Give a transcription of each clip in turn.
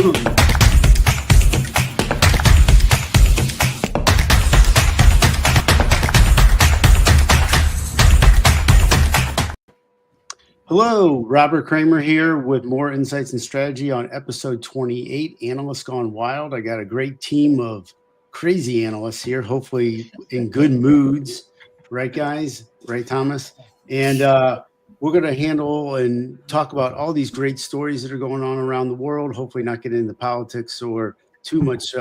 Hello, Robert Kramer here with more insights and strategy on episode 28, Analysts Gone Wild. I got a great team of crazy analysts here, hopefully in good moods. Right, guys? Right, Thomas? And we're going to handle and talk about all these great stories that are going on around the world, hopefully not get into politics or too much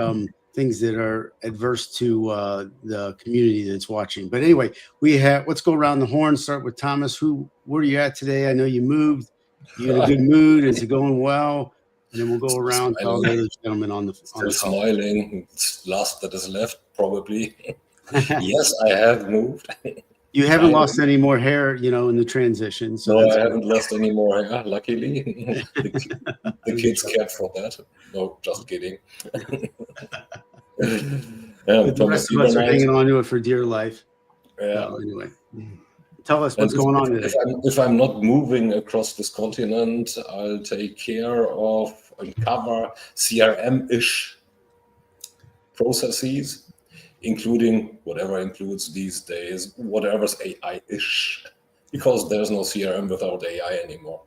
things that are adverse to the community that's watching. But anyway, let's go around the horn. Start with Thomas. Where are you at today? I know you moved. You in a good mood? Is it going well? And then we'll go around to all the other gentlemen on the call. Smiling. It's last that is left, probably. Yes, I have moved. You haven't lost any more hair, in the transition. So no, I haven't lost any more hair, luckily. the kids cared for that. No, just kidding. The rest of us are hanging on to it for dear life. Yeah. So anyway, tell us what's going on today. If I'm not moving across this continent, I'll take care of and cover CRM-ish processes, including whatever includes these days, whatever's AI-ish, because there's no CRM without AI anymore,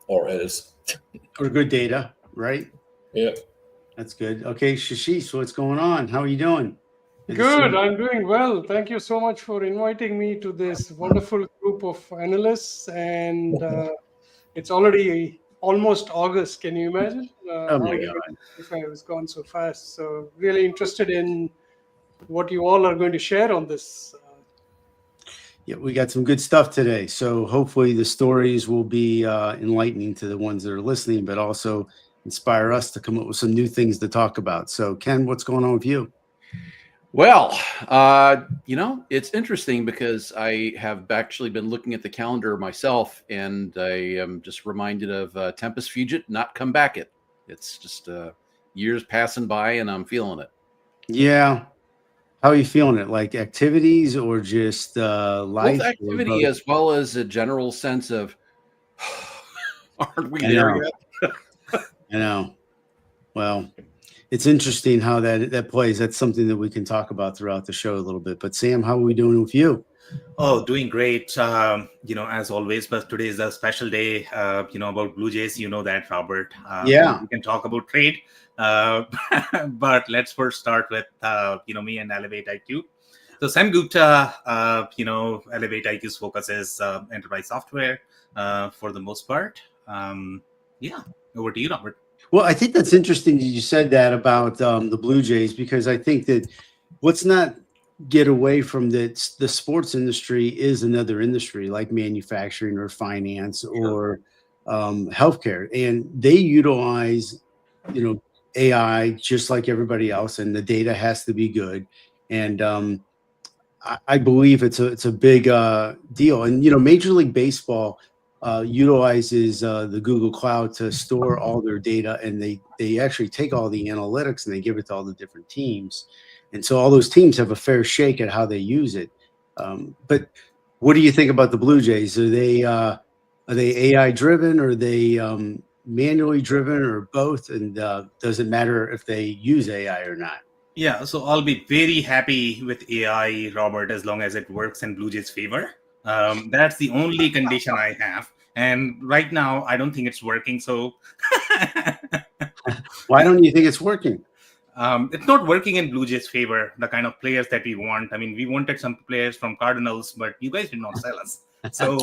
or else. Or good data, right? Yeah. That's good. Okay, Shashi, so what's going on? How are you doing? Good, I'm doing well. Thank you so much for inviting me to this wonderful group of analysts. And it's already almost August. Can you imagine? Oh my God. If I was gone so fast. So really interested in what you all are going to share on this. Yeah, we got some good stuff today. So hopefully the stories will be enlightening to the ones that are listening, but also inspire us to come up with some new things to talk about. So Ken, what's going on with you? Well, it's interesting because I have actually been looking at the calendar myself, and I am just reminded of Tempus Fugit, not come back it. It's just years passing by, and I'm feeling it. Yeah. How are you feeling it? Like activities or just life? Both activity as well as a general sense of, aren't we there yet? I know. Well, it's interesting how that plays. That's something that we can talk about throughout the show a little bit. But Sam, how are we doing with you? Oh, doing great. As always, but today is a special day, about Blue Jays. You know that, Robert. Yeah. We can talk about trade. But let's first start with, me and Elevate IQ. So Sam Gupta, Elevate IQ's focus is enterprise software for the most part. Over to you, Robert. Well, I think that's interesting that you said that about the Blue Jays, because I think that let's not get away from that. The sports industry is another industry like manufacturing or finance or healthcare, and they utilize, AI just like everybody else, and the data has to be good. And I believe it's a big deal. And Major League Baseball utilizes the Google Cloud to store all their data, and they actually take all the analytics and they give it to all the different teams, and so all those teams have a fair shake at how they use it. But what do you think about the Blue Jays? Are they AI driven, or are they manually driven, or both? And does it matter if they use AI or not? Yeah, so I'll be very happy with AI, Robert, as long as it works in Blue Jays' favor. That's the only condition I have. And right now, I don't think it's working. So why don't you think it's working? It's not working in Blue Jays' favor, the kind of players that we want. I mean, we wanted some players from Cardinals, but you guys did not sell us. So,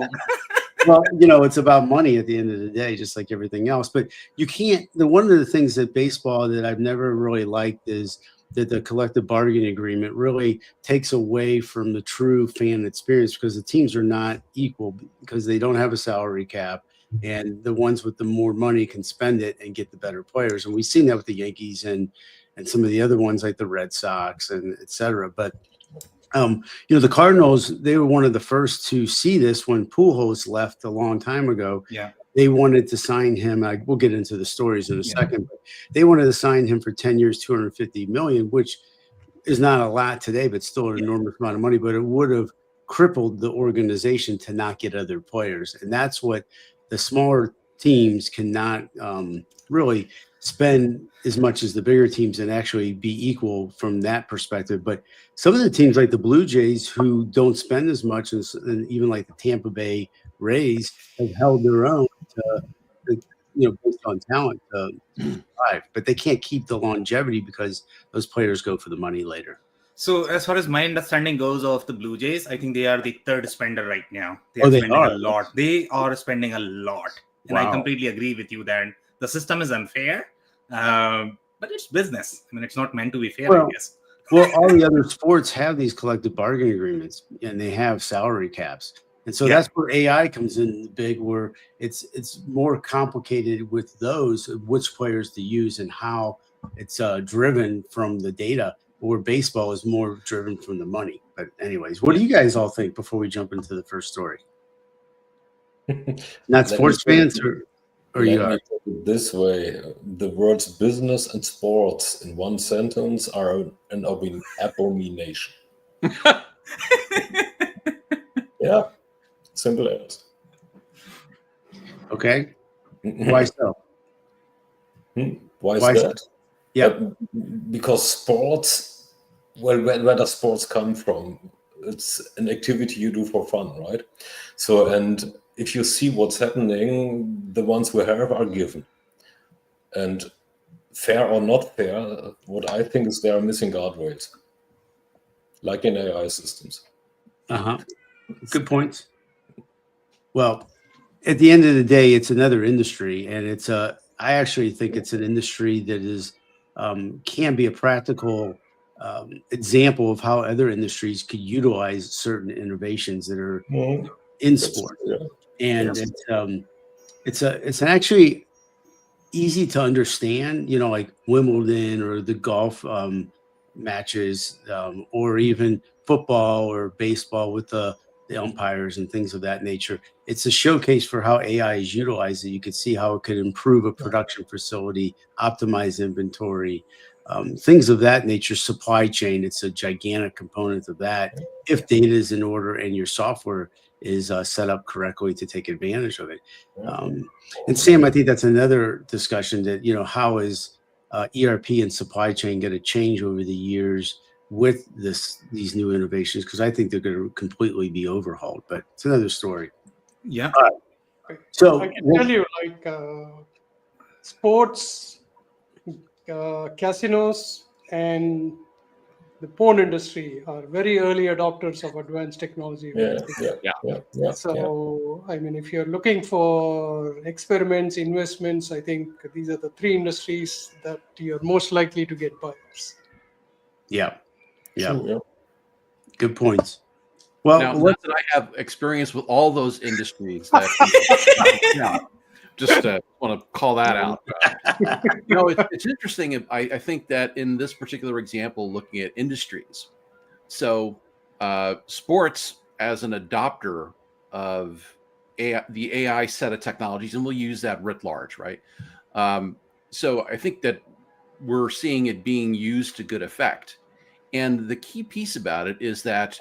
well, it's about money at the end of the day, just like everything else. But you can't. One of the things that baseball that I've never really liked is that the collective bargaining agreement really takes away from the true fan experience, because the teams are not equal, because they don't have a salary cap, and the ones with the more money can spend it and get the better players. And we've seen that with the Yankees and some of the other ones like the Red Sox and et cetera. But the Cardinals, they were one of the first to see this when Pujols left a long time ago. Yeah. They wanted to sign him. We'll get into the stories in a second. But they wanted to sign him for 10 years, $250 million, which is not a lot today, but still an enormous amount of money. But it would have crippled the organization to not get other players. And that's what the smaller teams cannot really spend as much as the bigger teams and actually be equal from that perspective. But some of the teams like the Blue Jays who don't spend as much as, and even like the Tampa Bay Rays have held their own based on talent to survive, but they can't keep the longevity because those players go for the money later. So as far as my understanding goes of the Blue Jays, I think they are the third spender right now. They Oh, are they spending are? a lot. They are spending a lot. And I Wow. completely agree with you that the system is unfair, but it's business. I mean, it's not meant to be fair, Well, I guess. Well, all the other sports have these collective bargaining agreements and they have salary caps. And so Yeah. that's where AI comes in big, where it's more complicated with those, which players to use and how it's driven from the data, where baseball is more driven from the money. But anyways, what do you guys all think before we jump into the first story? Not sports fans or you Let me are? put it this way: the words business and sports in one sentence are an abomination. Yeah, simple as. Okay. Why so? Why is Why so? that? Yeah. Because sports, well, where does sports come from? It's an activity you do for fun, right? So, and if you see what's happening, the ones we have are given. And fair or not fair, what I think is there are missing guardrails, like in AI systems. Uh-huh. Good points. Well, at the end of the day, it's another industry, and I actually think it's an industry that is can be a practical example of how other industries could utilize certain innovations that are in sport. Yeah. And it's an actually easy to understand, like Wimbledon or the golf matches, or even football or baseball with the umpires and things of that nature. It's a showcase for how AI is utilized. That you could see how it could improve a production facility, optimize inventory, things of that nature. Supply chain, it's a gigantic component of that. If data is in order and your software is set up correctly to take advantage of it. And Sam, I think that's another discussion that, how is ERP and supply chain going to change over the years with these new innovations? Because I think they're going to completely be overhauled, but it's another story. Yeah. So I can tell you, like sports, casinos, and the porn industry are very early adopters of advanced technology. Yeah. So, I mean, if you're looking for experiments, investments, I think these are the three industries that you're most likely to get buyers. Yeah. True, yeah. Good points. Well, Now, not that I have experience with all those industries. That, just want to call that out. It's interesting. I think that in this particular example, looking at industries, so sports as an adopter of AI, the AI set of technologies, and we'll use that writ large, right? So I think that we're seeing it being used to good effect. And the key piece about it is that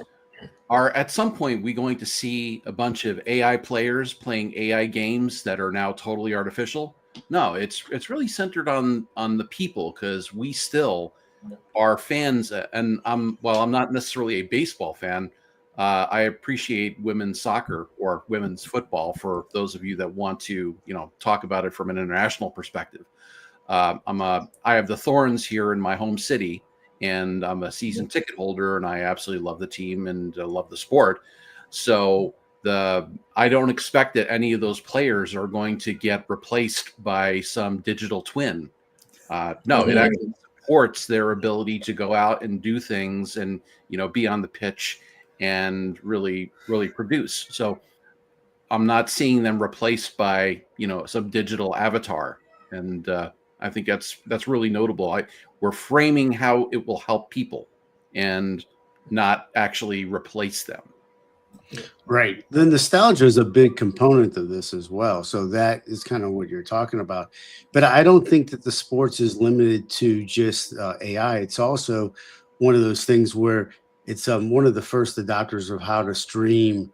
at some point we going to see a bunch of AI players playing AI games that are now totally artificial? No, it's really centered on the people, because we still are fans. And while I'm not necessarily a baseball fan, I appreciate women's soccer or women's football, for those of you that want to talk about it from an international perspective. I have the Thorns here in my home city, and I'm a season ticket holder, and I absolutely love the team and love the sport. So I don't expect that any of those players are going to get replaced by some digital twin. No, it actually supports their ability to go out and do things and be on the pitch and really, really produce. So I'm not seeing them replaced by some digital avatar, and I think that's really notable. We're framing how it will help people and not actually replace them. Right. The nostalgia is a big component of this as well. So that is kind of what you're talking about. But I don't think that the sports is limited to just AI. It's also one of those things where it's one of the first adopters of how to stream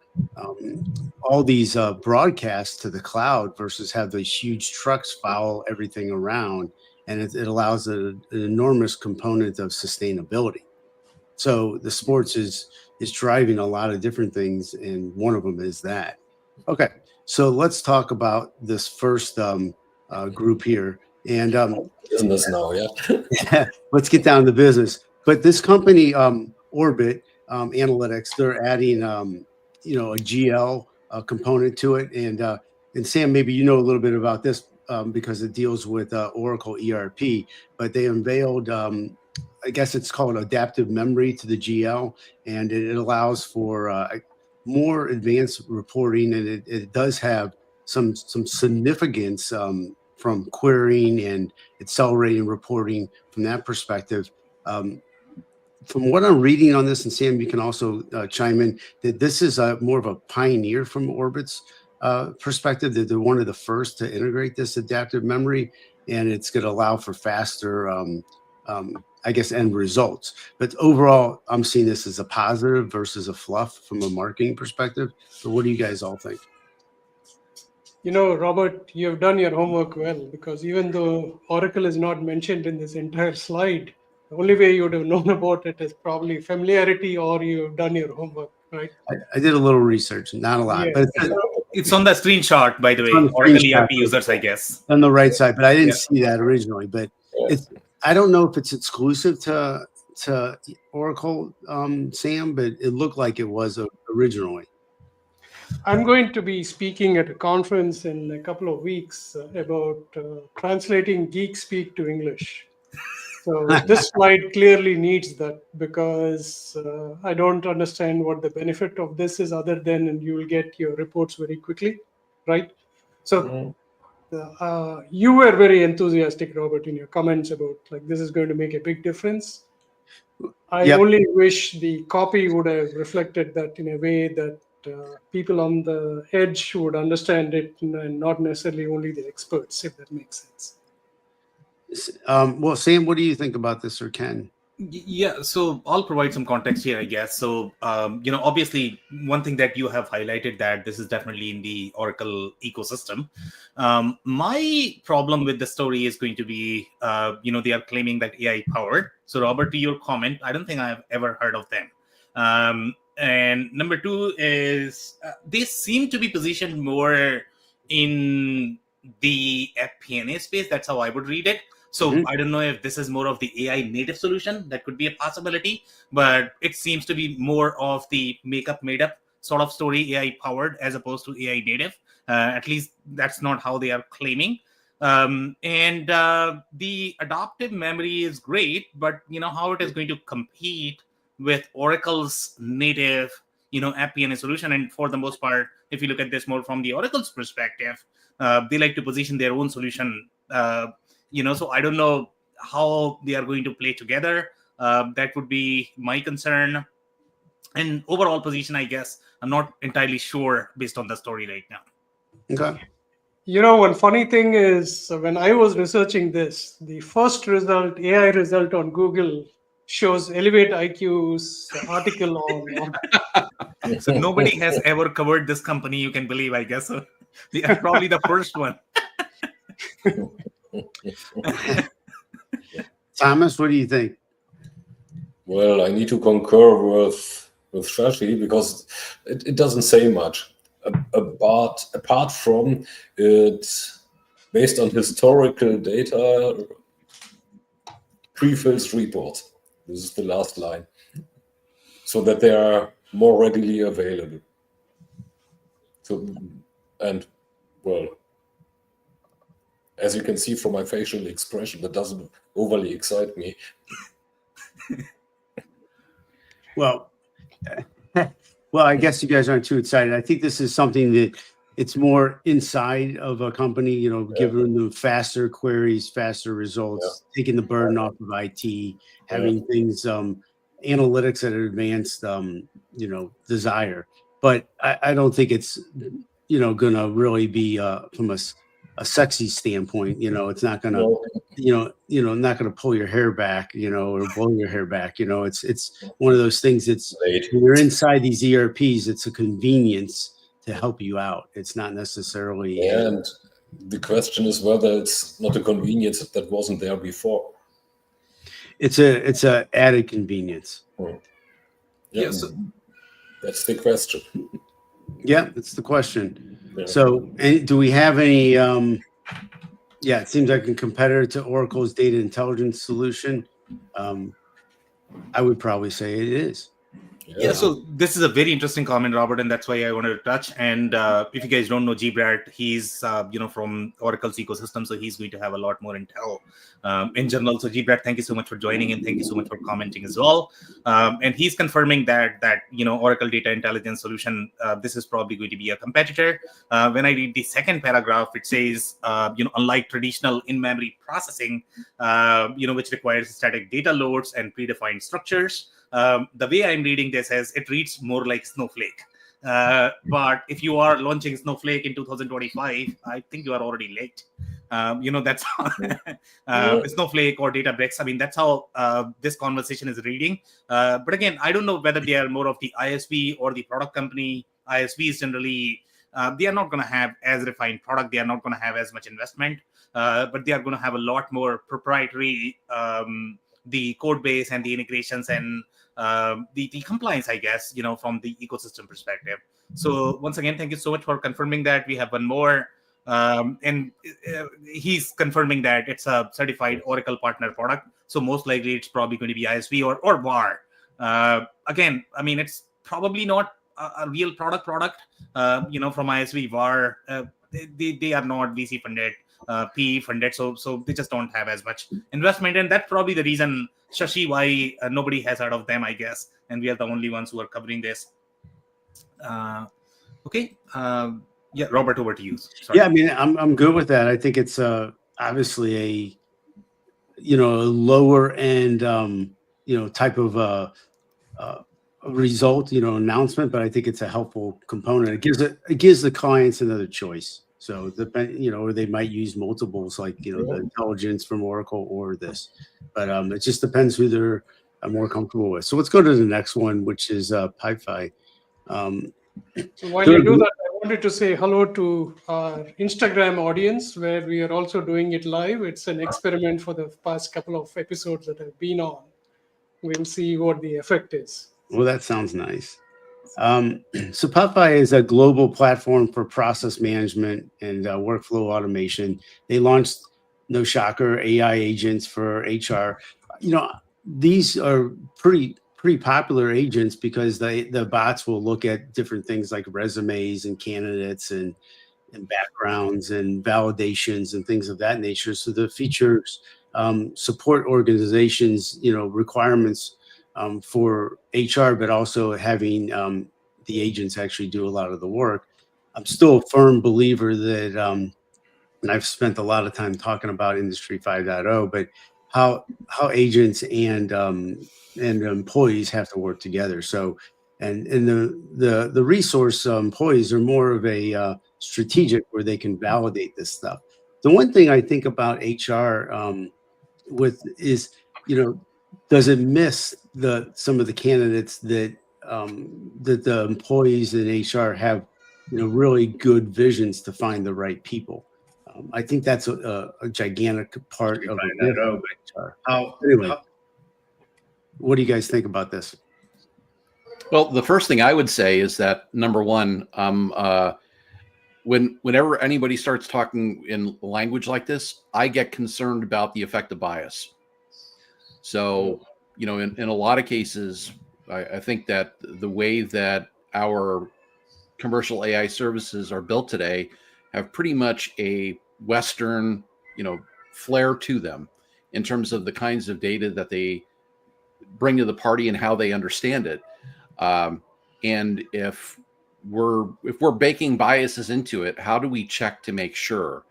all these broadcasts to the cloud versus have these huge trucks follow everything around. and it allows an enormous component of sustainability. So the sports is driving a lot of different things, and one of them is that. Okay, so let's talk about this first group here, and Business now, yeah. let's get down to business. But this company, Orbit Analytics, they're adding a GL component to it, and Sam, maybe you know a little bit about this because it deals with Oracle ERP, but they unveiled. I guess it's called adaptive memory to the GL, and it allows for more advanced reporting, and it does have some significance from querying and accelerating reporting from that perspective. From what I'm reading on this, and Sam, you can also chime in, that this is more of a pioneer from Orbit's perspective, that they're one of the first to integrate this adaptive memory, and it's going to allow for faster I guess, end results. But overall, I'm seeing this as a positive versus a fluff from a marketing perspective. So what do you guys all think? Robert, you have done your homework well, because even though Oracle is not mentioned in this entire slide, the only way you would have known about it is probably familiarity, or you've done your homework, right? I did a little research, not a lot, Yeah. but It's on the screenshot, by the way. on the Oracle screenshot. ERP users, I guess. on the right side, but I didn't see that originally. But I don't know if it's exclusive to Oracle, Sam, but it looked like it was originally. I'm going to be speaking at a conference in a couple of weeks about translating geek speak to English. So this slide clearly needs that, because I don't understand what the benefit of this is, other than you will get your reports very quickly, right? So you were very enthusiastic, Robert, in your comments about this is going to make a big difference. I only wish the copy would have reflected that in a way that people on the edge would understand it, and not necessarily only the experts, if that makes sense. Well, Sam, what do you think about this, or Ken? Yeah, so I'll provide some context here, I guess. So, obviously, one thing that you have highlighted, that this is definitely in the Oracle ecosystem. My problem with the story is going to be, they are claiming that AI powered. So, Robert, to your comment, I don't think I have ever heard of them. And number two is they seem to be positioned more in the FP&A space. That's how I would read it. So I don't know if this is more of the AI native solution. That could be a possibility, but it seems to be more of the makeup made up sort of story, AI powered as opposed to AI native. At least that's not how they are claiming. And the adaptive memory is great, but how it is going to compete with Oracle's native, FP&A solution. And for the most part, if you look at this more from the Oracle's perspective, they like to position their own solution. So I don't know how they are going to play together. That would be my concern. And overall position, I guess, I'm not entirely sure based on the story right now. Okay. One funny thing is, when I was researching this, the first result, AI result on Google, shows Elevate IQ's article on. So nobody has ever covered this company, you can believe, I guess. So they are probably the first one. Thomas, what do you think? Well, I need to concur with Shashi, because it doesn't say much apart from it's based on historical data, pre-filled reports. This is the last line, so that they are more readily available. So, and well, as you can see from my facial expression, that doesn't overly excite me. Well, I guess you guys aren't too excited. I think this is something that it's more inside of a company, giving them faster queries, faster results, taking the burden off of IT, having things, analytics at an advanced, desire. But I don't think it's, going to really be from a sexy standpoint. It's not going to, not going to pull your hair back, or blow your hair back. It's one of those things. It's when you're inside these ERPs, it's a convenience to help you out. It's not necessarily. And The question is whether it's not a convenience that wasn't there before. It's a added convenience. Yeah, so that's the question. Yeah, that's the question. Yeah. So, do we have any? Yeah, it seems like a competitor to Oracle's data intelligence solution. I would probably say it is. Yeah, so this is a very interesting comment, Robert, and that's why I wanted to touch. And if you guys don't know Rebrands, he's from Oracle's ecosystem, so he's going to have a lot more intel in general. So Rebrands, thank you so much for joining, and thank you so much for commenting as well. And he's confirming that Oracle Data Intelligence Solution, this is probably going to be a competitor. When I read the second paragraph, it says unlike traditional in-memory processing, which requires static data loads and predefined structures. The way I'm reading this is it reads more like Snowflake. But if you are launching Snowflake in 2025, I think you are already late. That's Snowflake or Databricks. I mean, that's how this conversation is reading. But again, I don't know whether they are more of the ISV or the product company. ISVs generally, they are not going to have as refined product. They are not going to have as much investment, but they are going to have a lot more proprietary the code base and the integrations and the compliance, I guess, from the ecosystem perspective. So once again, thank you so much for confirming that. We have one more, and he's confirming that it's a certified Oracle partner product. So most likely it's probably going to be ISV or VAR. Again, I mean, it's probably not a real product, from ISV. VAR, they are not VC funded. PE funded, so they just don't have as much investment, and that's probably the reason, Shashi, why nobody has heard of them, I guess, and we are the only ones who are covering this. Okay, yeah, Robert, over to you. Sorry. Yeah, I mean, I'm good with that. I think it's obviously a lower end type of result, announcement, but I think it's a helpful component. It gives the clients another choice. So or they might use multiples like the intelligence from Oracle or this, but it just depends who they're more comfortable with. So let's go to the next one, which is Pipefy. So while you do that, I wanted to say hello to our Instagram audience, where we are also doing it live. It's an experiment for the past couple of episodes that I've been on. We'll see what the effect is. Well, that sounds nice. So Pipefy is a global platform for process management and workflow automation. They launched, no shocker, AI agents for HR. These are pretty popular agents because the bots will look at different things like resumes and candidates and backgrounds and validations and things of that nature. So the features support organizations, requirements for HR, but also having the agents actually do a lot of the work. I'm still a firm believer that, and I've spent a lot of time talking about Industry 5.0, but how agents and employees have to work together. So, and the resource employees are more of a strategic, where they can validate this stuff. The one thing I think about HR is, does it miss some of the candidates that the employees in HR have, really good visions to find the right people. I think that's a gigantic part of HR. Anyway, what do you guys think about this? Well, the first thing I would say is that, number one, whenever anybody starts talking in language like this, I get concerned about the effect of bias. So, in a lot of cases, I think that the way that our commercial AI services are built today have pretty much a Western, flair to them in terms of the kinds of data that they bring to the party and how they understand it. And if we're baking biases into it, how do we check to make sure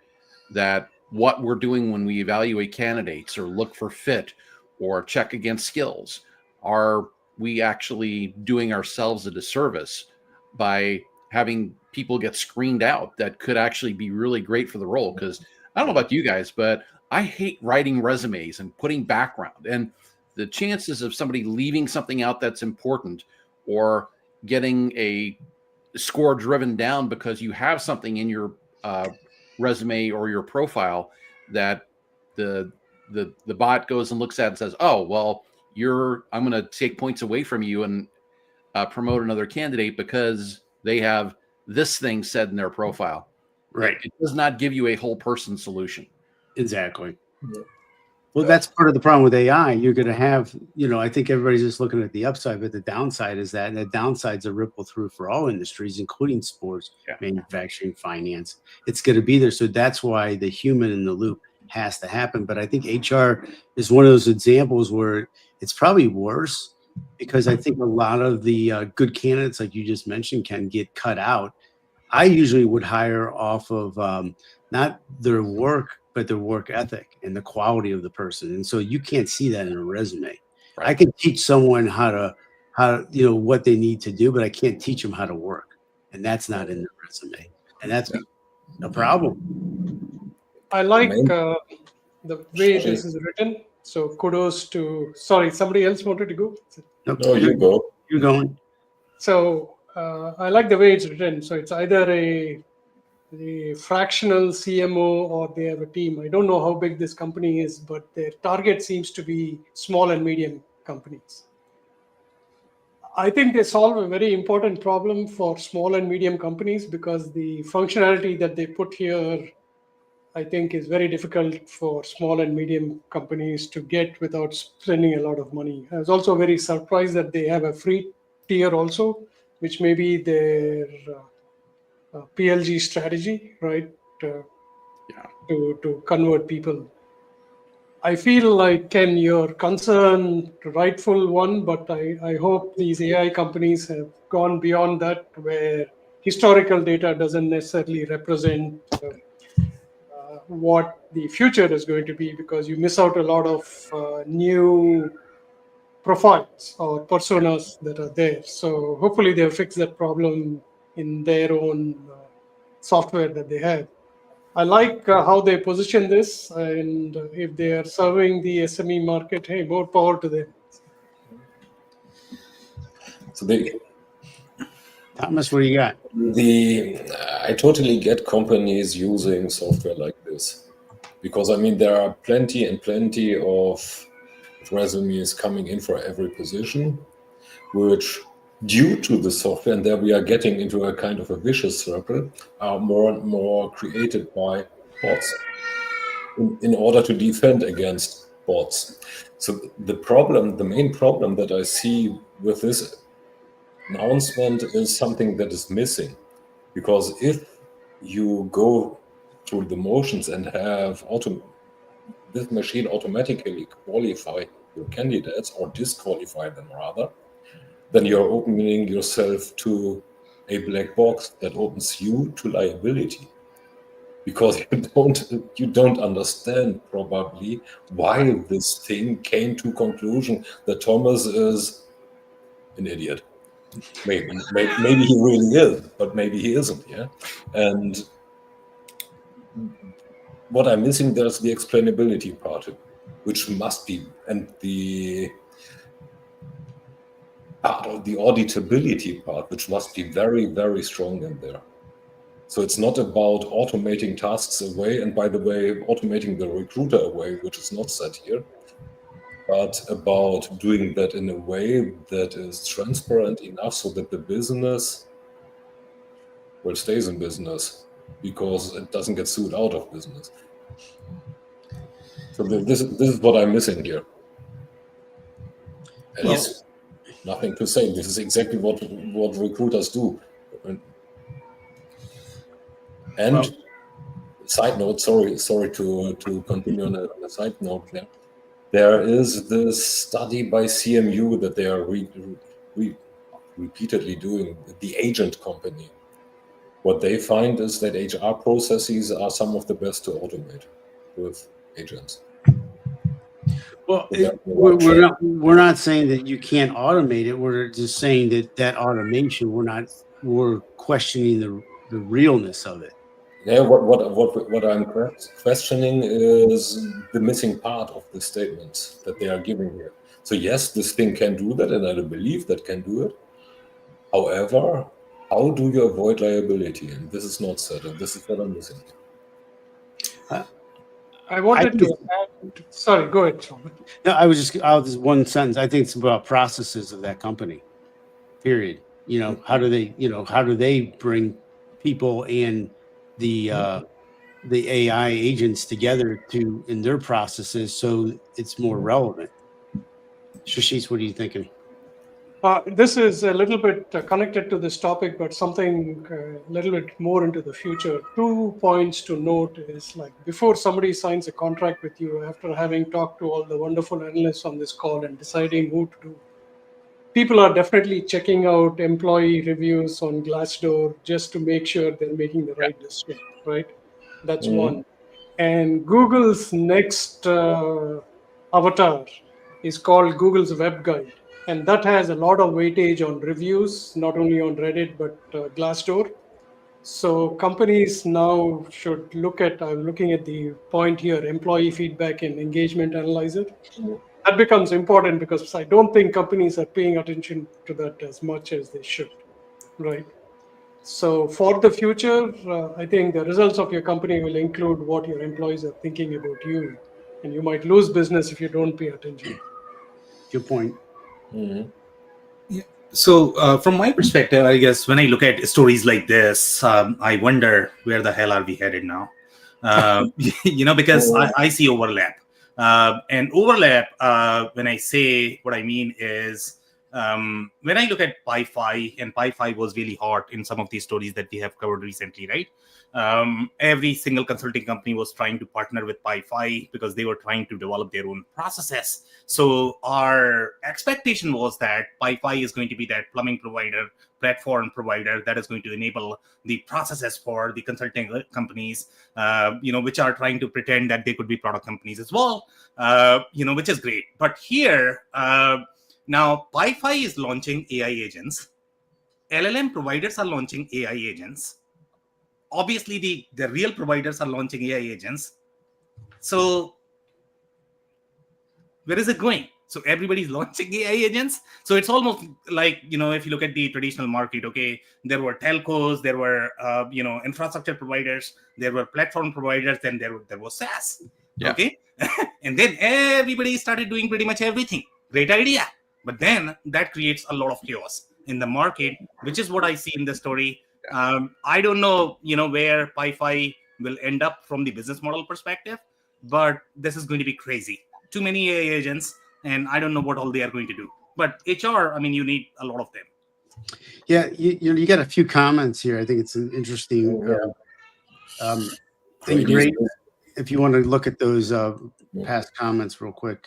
that what we're doing when we evaluate candidates or look for fit or check against skills, are we actually doing ourselves a disservice by having people get screened out that could actually be really great for the role? Because I don't know about you guys, but I hate writing resumes and putting background, and the chances of somebody leaving something out that's important or getting a score driven down because you have something in your resume or your profile that the bot goes and looks at and says, "Oh, well, I'm going to take points away from you and promote another candidate because they have this thing said in their profile." Right. It does not give you a whole person solution. Exactly. Yeah. Well, that's part of the problem with AI. You're going to have, I think everybody's just looking at the upside, but the downside is that, and the downside's a ripple through for all industries, including sports, manufacturing, finance. It's going to be there. So that's why the human in the loop has to happen. But I think HR is one of those examples where it's probably worse, because I think a lot of the good candidates, like you just mentioned, can get cut out. I usually would hire off of not their work, but their work ethic and the quality of the person. And so you can't see that in a resume. Right. I can teach someone how what they need to do, but I can't teach them how to work. And that's not in the resume. And that's a problem. I like the way this is written. So kudos to, sorry, somebody else wanted to go? No, you go. You're going. So I like the way it's written. So it's either a fractional CMO or they have a team. I don't know how big this company is, but their target seems to be small and medium companies. I think they solve a very important problem for small and medium companies, because the functionality that they put here, I think, is very difficult for small and medium companies to get without spending a lot of money. I was also very surprised that they have a free tier also, which may be their PLG strategy, right? To convert people. I feel like, Ken, your concern, rightful one, but I hope these AI companies have gone beyond that, where historical data doesn't necessarily represent what the future is going to be, because you miss out a lot of new profiles or personas that are there. So hopefully they'll fix that problem in their own software that they have. I like how they position this, and if they are serving the SME market, hey, more power to them. So Thomas, what do you got? I totally get companies using software like this, because there are plenty and plenty of resumes coming in for every position, which, due to the software, and there we are getting into a kind of a vicious circle, are more and more created by bots in order to defend against bots. So the main problem that I see with this announcement is something that is missing, because if you go through the motions and have this machine automatically qualify your candidates, or disqualify them rather, then you're opening yourself to a black box that opens you to liability, because you don't understand probably why this thing came to conclusion that Thomas is an idiot. Maybe he really is, but maybe he isn't. Yeah, and what I'm missing, there's the explainability part, which must be, and the auditability part, which must be very, very strong in there. So it's not about automating tasks away, and by the way, automating the recruiter away, which is not said here, but about doing that in a way that is transparent enough so that the business stays in business, because it doesn't get sued out of business. So this is what I'm missing here. And it's nothing to say. This is exactly what recruiters do. And side note, sorry to continue on a side note there. There is this study by CMU that they are repeatedly doing, the agent company. What they find is that HR processes are some of the best to automate with agents. Well, we're not saying that you can't automate it. We're just saying that automation, we're questioning the realness of it. Yeah, what I'm questioning is the missing part of the statements that they are giving here. So yes, this thing can do that, and I believe that can do it. However, how do you avoid liability? And this is not said, and this is what I'm missing. I wanted think to add. Sorry, go ahead, Sean. No, I was just one sentence. I think it's about processes of that company. Period. How do they bring people and the AI agents together in their processes so it's more relevant? Shashish, what are you thinking? This is a little bit connected to this topic, but something a little bit more into the future. 2 points to note is like before somebody signs a contract with you, after having talked to all the wonderful analysts on this call and deciding who to do, people are definitely checking out employee reviews on Glassdoor just to make sure they're making the right decision, right? That's one. And Google's next avatar is called Google's Web Guide. And that has a lot of weightage on reviews, not only on Reddit, but Glassdoor. So companies now should look at, I'm looking at the point here, employee feedback and engagement analyzer. That becomes important because I don't think companies are paying attention to that as much as they should, right? So for the future, I think the results of your company will include what your employees are thinking about you. And you might lose business if you don't pay attention. Good point. So from my perspective, I guess when I look at stories like this, I wonder where the hell are we headed now? Because I see overlap. And overlap, when I say what I mean is, when I look at Pipefy, and Pipefy was really hot in some of these stories that we have covered recently, right? Every single consulting company was trying to partner with Pipefy because they were trying to develop their own processes. So our expectation was that Pipefy is going to be that plumbing provider, platform provider that is going to enable the processes for the consulting companies, which are trying to pretend that they could be product companies as well, which is great. But here, now Pipefy is launching AI agents. LLM providers are launching AI agents. Obviously, the real providers are launching AI agents. So where is it going? So everybody's launching AI agents. So it's almost like, if you look at the traditional market, okay, there were telcos, there were, infrastructure providers, there were platform providers, then there was SaaS. Yeah. Okay. And then everybody started doing pretty much everything. Great idea. But then that creates a lot of chaos in the market, which is what I see in the story. I don't know, where Pipefy will end up from the business model perspective, but this is going to be crazy. Too many AI agents, and I don't know what all they are going to do. But HR, you need a lot of them. Yeah, you got a few comments here. I think it's an interesting thing. Great. If you want to look at those past comments real quick,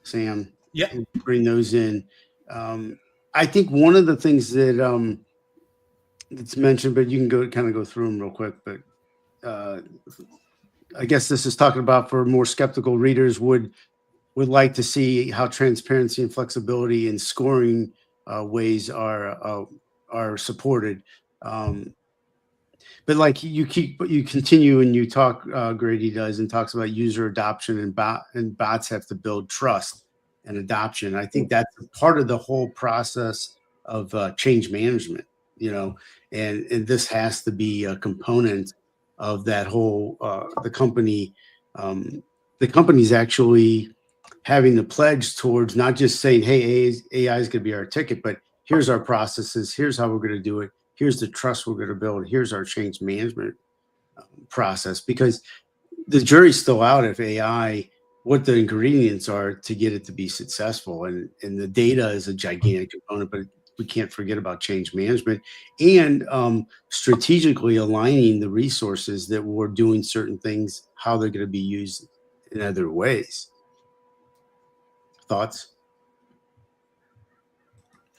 Sam. Yeah. Bring those in. I think one of the things that it's mentioned, but you can go through them real quick. But I guess this is talking about for more skeptical readers would like to see how transparency and flexibility in scoring ways are supported. But like you continue and you talk, Grady does, and talks about user adoption and bots have to build trust and adoption. I think that's part of the whole process of change management, and this has to be a component of that whole, the company's actually having the pledge towards not just saying, hey, AI is going to be our ticket, but here's our processes, here's how we're going to do it, here's the trust we're going to build, here's our change management process, because the jury's still out if AI, what the ingredients are to get it to be successful. And the data is a gigantic component, but we can't forget about change management and strategically aligning the resources that we're doing certain things, how they're going to be used in other ways. Thoughts?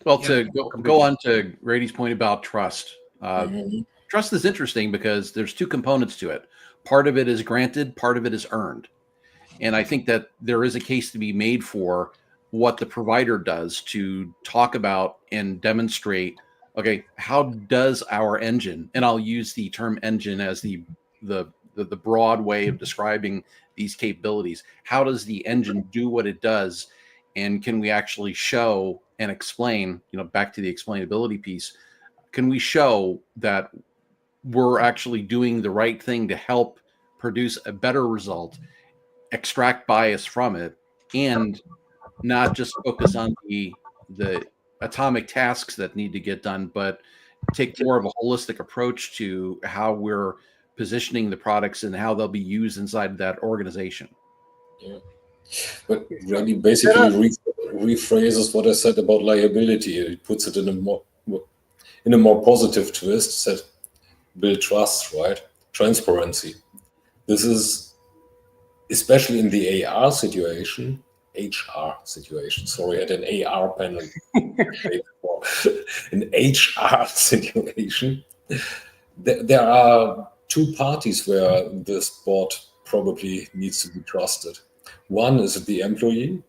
Well, to go on to Grady's point about trust. Trust is interesting because there's two components to it. Part of it is granted, part of it is earned. And I think that there is a case to be made for what the provider does to talk about and demonstrate, okay, how does our engine, and I'll use the term engine as the broad way of describing these capabilities. How does the engine do what it does? And can we actually show and explain, back to the explainability piece, can we show that we're actually doing the right thing to help produce a better result, extract bias from it, and not just focus on the atomic tasks that need to get done, but take more of a holistic approach to how we're positioning the products and how they'll be used inside that organization. Yeah. But really basically rephrases what I said about liability. It puts it in a more positive twist, that build trust, right? Transparency. This is, especially in the AR situation, HR situation. Sorry, I had an AR panel. An HR situation. There are two parties where this bot probably needs to be trusted. One is the employee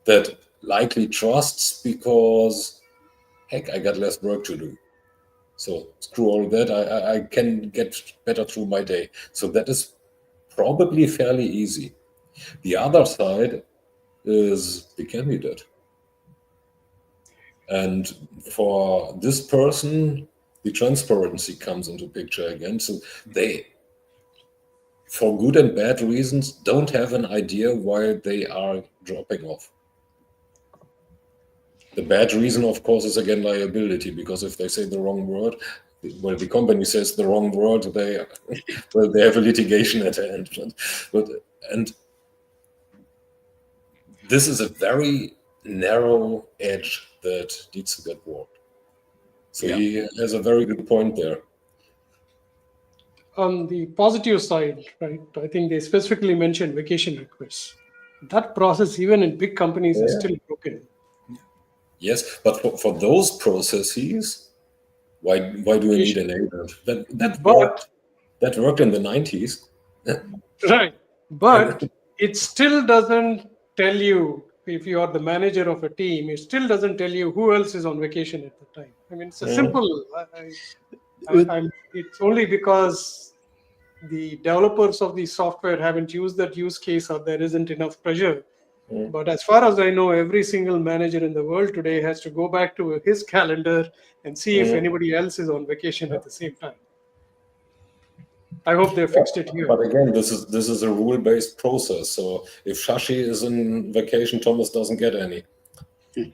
that likely trusts because, heck, I got less work to do. So screw all that. I can get better through my day. So that is probably fairly easy. The other side is the candidate. And for this person, the transparency comes into picture again. So they, for good and bad reasons, don't have an idea why they are dropping off. The bad reason, of course, is again liability, because if they say the wrong word, well, the company says the wrong word, they have a litigation at the end. And this is a very narrow edge that needs to get worked. So yeah. He has a very good point there. On the positive side, right, I think they specifically mentioned vacation requests. That process, even in big companies, is still broken. Yes, but for those processes, why do we need an agent? That worked in the 90s. Right, but it still doesn't tell you, if you are the manager of a team, it still doesn't tell you who else is on vacation at the time. I mean, it's a simple. It's only because the developers of the software haven't used that use case, or there isn't enough pressure. But as far as I know, every single manager in the world today has to go back to his calendar and see if anybody else is on vacation at the same time. I hope they fixed it here. But again, this is a rule-based process. So if Shashi is on vacation, Thomas doesn't get any,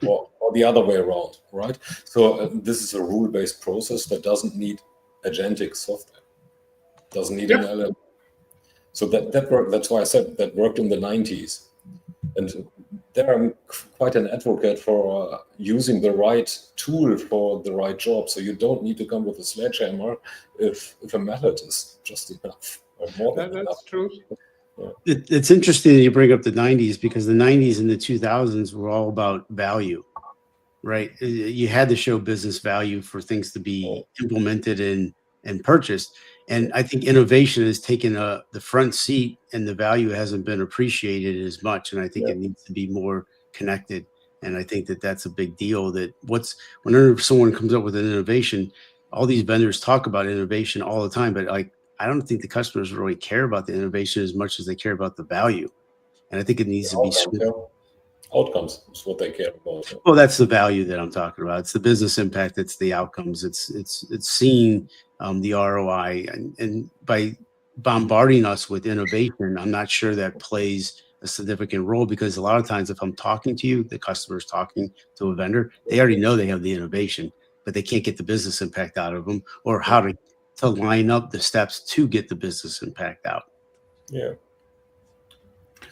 or the other way around, right? So this is a rule-based process that doesn't need agentic software, doesn't need an LLM. So that worked. That's why I said that worked in the 90s. And there I'm quite an advocate for using the right tool for the right job. So you don't need to come with a sledgehammer if a mallet is just enough or more than enough. That's true. Yeah. It's interesting that you bring up the 90s, because the 90s and the 2000s were all about value, right? You had to show business value for things to be implemented and purchased. And I think innovation has taken the front seat, and the value hasn't been appreciated as much. And I think it needs to be more connected. And I think that that's a big deal. That whenever someone comes up with an innovation, all these vendors talk about innovation all the time, but like, I don't think the customers really care about the innovation as much as they care about the value. And I think it needs to be outcomes is what they care about. Well, that's the value that I'm talking about. It's the business impact. It's the outcomes. It's seeing the ROI, and by bombarding us with innovation, I'm not sure that plays a significant role, because a lot of times if I'm talking to you, the customer's talking to a vendor, they already know they have the innovation, but they can't get the business impact out of them, or how to line up the steps to get the business impact out. Yeah.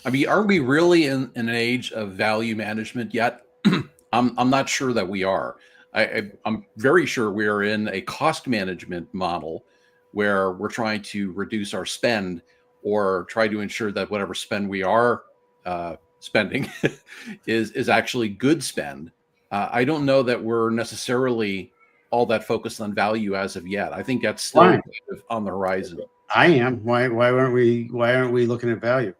I mean, are we really in an age of value management yet? I'm not sure that we are. I'm very sure we are in a cost management model where we're trying to reduce our spend, or try to ensure that whatever spend we are spending is actually good spend. I don't know that we're necessarily all that focused on value as of yet. I think that's still on the horizon. I am. Why aren't we looking at value?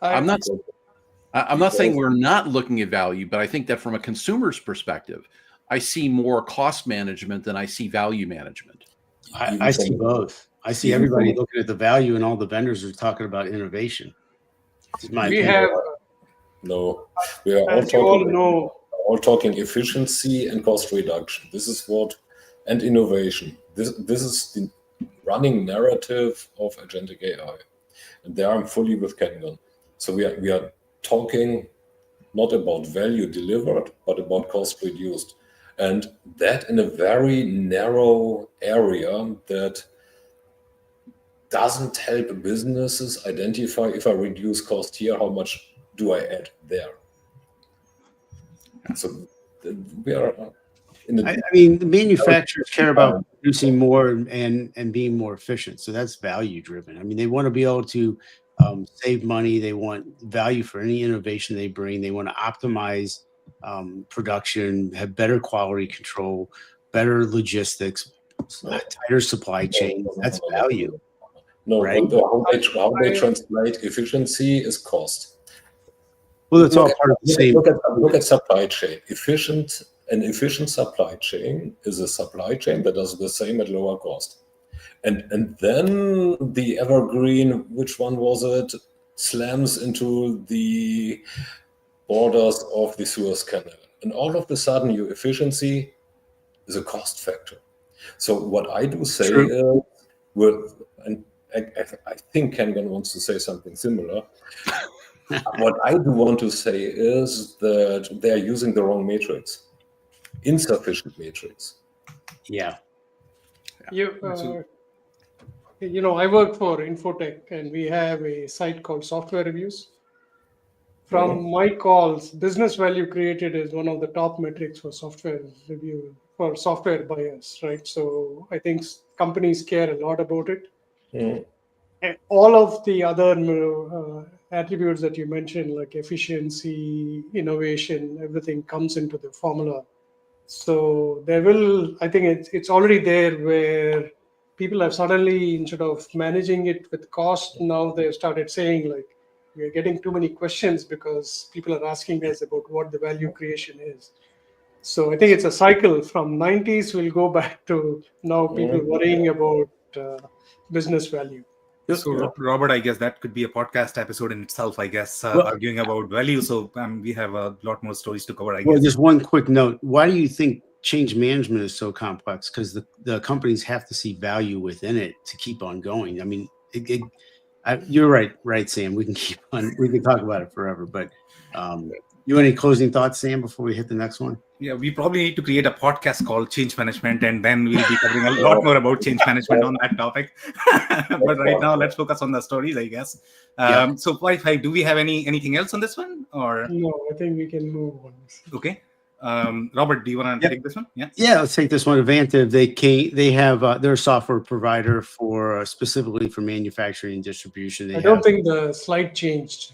I'm not saying we're not looking at value, but I think that from a consumer's perspective, I see more cost management than I see value management. I see both. I see everybody looking at the value, and all the vendors are talking about innovation. We are all talking efficiency and cost reduction. This is and innovation. This is running narrative of agentic AI. And there I'm fully with Kanban. So we are talking not about value delivered, but about cost reduced. And that in a very narrow area that doesn't help businesses identify, if I reduce cost here, how much do I add there? So we are in the... I mean, the manufacturers care about producing more and being more efficient. So that's value driven. I mean, they want to be able to save money. They want value for any innovation they bring. They want to optimize production, have better quality control, better logistics, tighter supply chain. That's value. No, right? but how they translate efficiency is cost. Well, it's all part of the same. Look at supply chain. An efficient supply chain is a supply chain that does the same at lower cost. And then the evergreen, which one was it, slams into the borders of the Suez Canal. And all of a sudden, your efficiency is a cost factor. So what I do say is, and I think Kanban wants to say something similar. What I do want to say is that they are using the wrong matrix, insufficient matrix. Yeah. I work for Infotech, and we have a site called Software Reviews. From my calls, business value created is one of the top metrics for software review, for software buyers, right? So I think companies care a lot about it. And all of the other attributes that you mentioned, like efficiency, innovation, everything comes into the formula. So I think it's already there where people have suddenly, instead of managing it with cost, now they've started saying like, we're getting too many questions because people are asking us about what the value creation is. So I think it's a cycle from 90s. We'll go back to now people worrying about business value. So, Robert, I guess that could be a podcast episode in itself, I guess, arguing about value. So we have a lot more stories to cover, I guess. Well, just one quick note. Why do you think change management is so complex? Because the companies have to see value within it to keep on going. I mean, you're right, Sam. We can talk about it forever. But you have any closing thoughts, Sam, before we hit the next one? Yeah, we probably need to create a podcast called Change Management, and then we'll be covering a lot more about change management on that topic. But right now, let's focus on the stories, I guess. So, Pipefy, do we have anything else on this one, or no? I think we can move on. Okay. Robert, do you want to take this one? Yeah, let's take this one. Advantive. They have their software provider for specifically for manufacturing and distribution. I don't think the slide changed.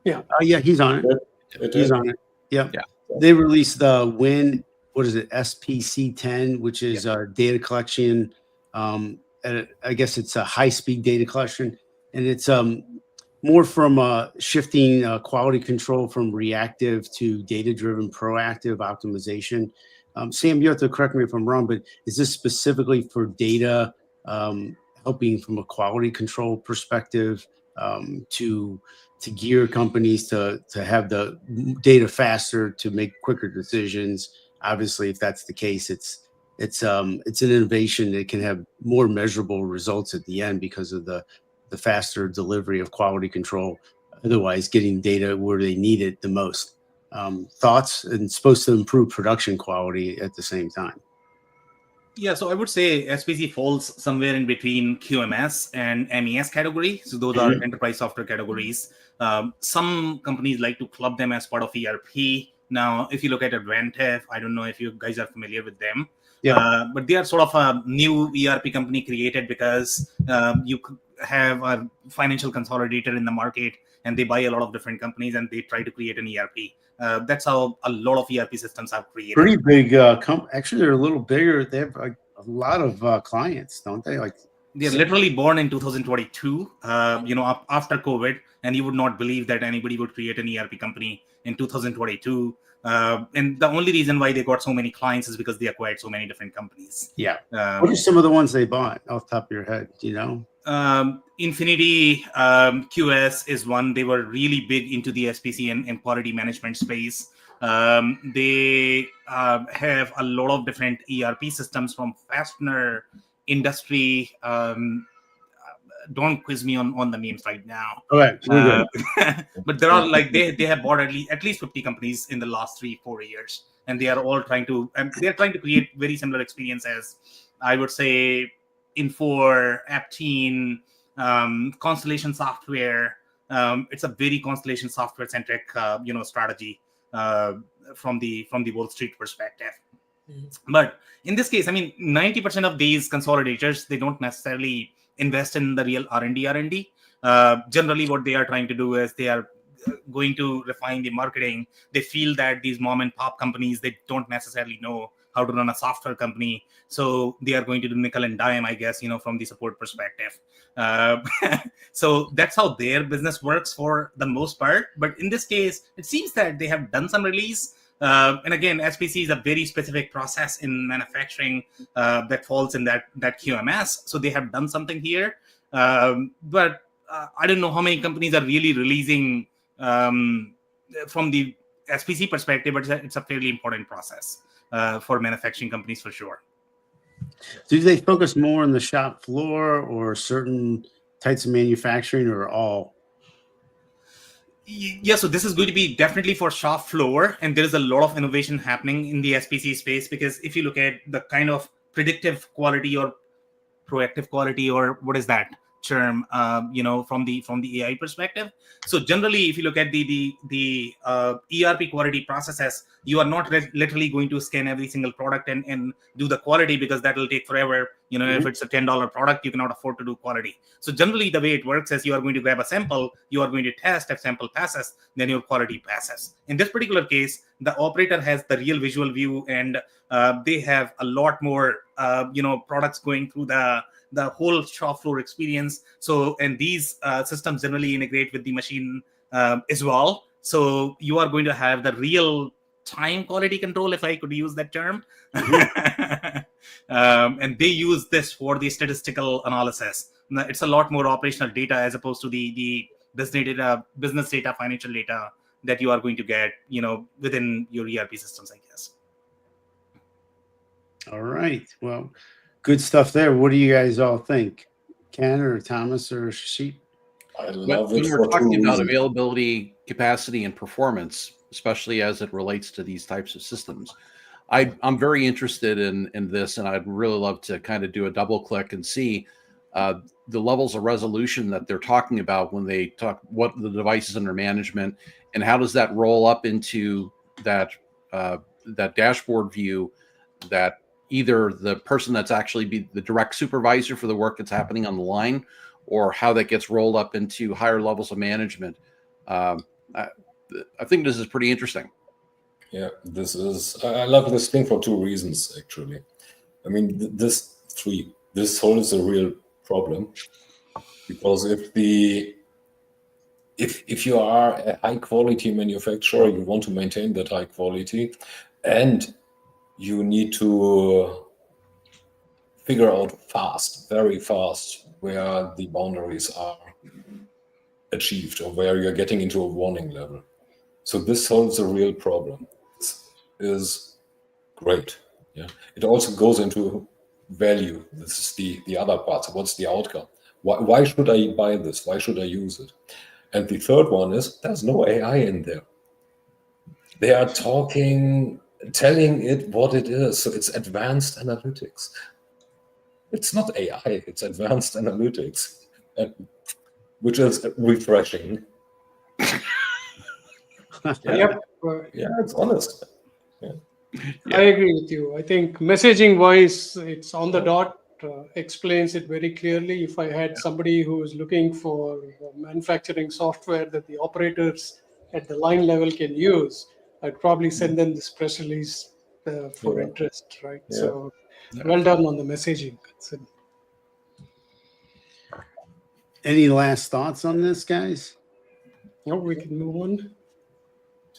Yeah. Oh yeah, he's on it. He's on it. Yep. Yeah. They released the WIN. What is it? SPC10, which is data collection. I guess it's a high-speed data collection, and it's more from shifting quality control from reactive to data-driven proactive optimization. Sam, you have to correct me if I'm wrong, but is this specifically for data, helping from a quality control perspective to gear companies to have the data faster, to make quicker decisions? Obviously, if that's the case, it's an innovation that can have more measurable results at the end because of the faster delivery of quality control, otherwise getting data where they need it the most. Thoughts? And it's supposed to improve production quality at the same time. Yeah, so I would say SPC falls somewhere in between QMS and MES category. So those are enterprise software categories. Some companies like to club them as part of ERP. Now, if you look at Advantive, I don't know if you guys are familiar with them. Yeah. But they are sort of a new ERP company created because you have a financial consolidator in the market, and they buy a lot of different companies and they try to create an ERP. That's how a lot of ERP systems are created. Pretty big. Actually, they're a little bigger. They have a lot of clients, don't they? Like they're literally born in 2022. After COVID, and you would not believe that anybody would create an ERP company in 2022. And the only reason why they got so many clients is because they acquired so many different companies. Yeah. What are some of the ones they bought off the top of your head? Do you know? Infinity QS is one. They were really big into the SPC and quality management space. They have a lot of different ERP systems, from Fastener, industry. Don't quiz me on the names right now. All right, we're good. But there are like they have bought at least 50 companies in the last 3-4 years, and they are all trying to create very similar experience as, I would say, Infor, Aptean, Constellation Software. It's a very Constellation Software centric strategy from the Wall Street perspective. But in this case, I mean, 90% of these consolidators, they don't necessarily invest in the real R&D. Generally, what they are trying to do is they are going to refine the marketing. They feel that these mom and pop companies, they don't necessarily know how to run a software company. So they are going to do nickel and dime, I guess, from the support perspective. So that's how their business works for the most part. But in this case, it seems that they have done some release. And again, SPC is a very specific process in manufacturing that falls in that QMS. So they have done something here. But I don't know how many companies are really releasing from the SPC perspective, but it's a fairly important process for manufacturing companies for sure. Do they focus more on the shop floor or certain types of manufacturing, or all? Yeah, so this is going to be definitely for shop floor, and there is a lot of innovation happening in the SPC space, because if you look at the kind of predictive quality or proactive quality, or what is that term, from the AI perspective. So generally, if you look at the ERP quality processes, you are not literally going to scan every single product and do the quality, because that will take forever. If it's a $10 product, you cannot afford to do quality. So generally, the way it works is you are going to grab a sample, you are going to test. If sample passes, then your quality passes. In this particular case, the operator has the real visual view, and they have a lot more products going through the whole shop floor experience. So, and these systems generally integrate with the machine as well. So you are going to have the real time quality control, if I could use that term. And they use this for the statistical analysis. Now, it's a lot more operational data as opposed to the business data, financial data that you are going to get, within your ERP systems, I guess. All right. Well, good stuff there. What do you guys all think? Ken or Thomas or Shashi? I love When it we're for two talking about reasons. availability, capacity, and performance, especially as it relates to these types of systems, I'm very interested in this, and I'd really love to kind of do a double click and see the levels of resolution that they're talking about when they talk what the devices under management, and how does that roll up into that dashboard view that either the person that's actually be the direct supervisor for the work that's happening on the line, or how that gets rolled up into higher levels of management. I think this is pretty interesting. Yeah, I love this thing for two reasons, actually. I mean, this solves a real problem, because if you are a high quality manufacturer, you want to maintain that high quality, and you need to figure out very fast, where the boundaries are achieved or where you're getting into a warning level. So this solves a real problem. This is great. Yeah. It also goes into value. This is the other part. So what's the outcome? Why should I buy this? Why should I use it? And the third one is there's no AI in there. They are telling it what it is. So it's advanced analytics. It's not AI, it's advanced analytics, which is refreshing. Yep. Yeah, it's honest. Yeah. I agree with you. I think messaging wise, it's on the dot, explains it very clearly. If I had somebody who is looking for manufacturing software that the operators at the line level can use, I'd probably send them this press release for interest, right? Yeah. So well done on the messaging. Any last thoughts on this, guys? Oh, we can move on to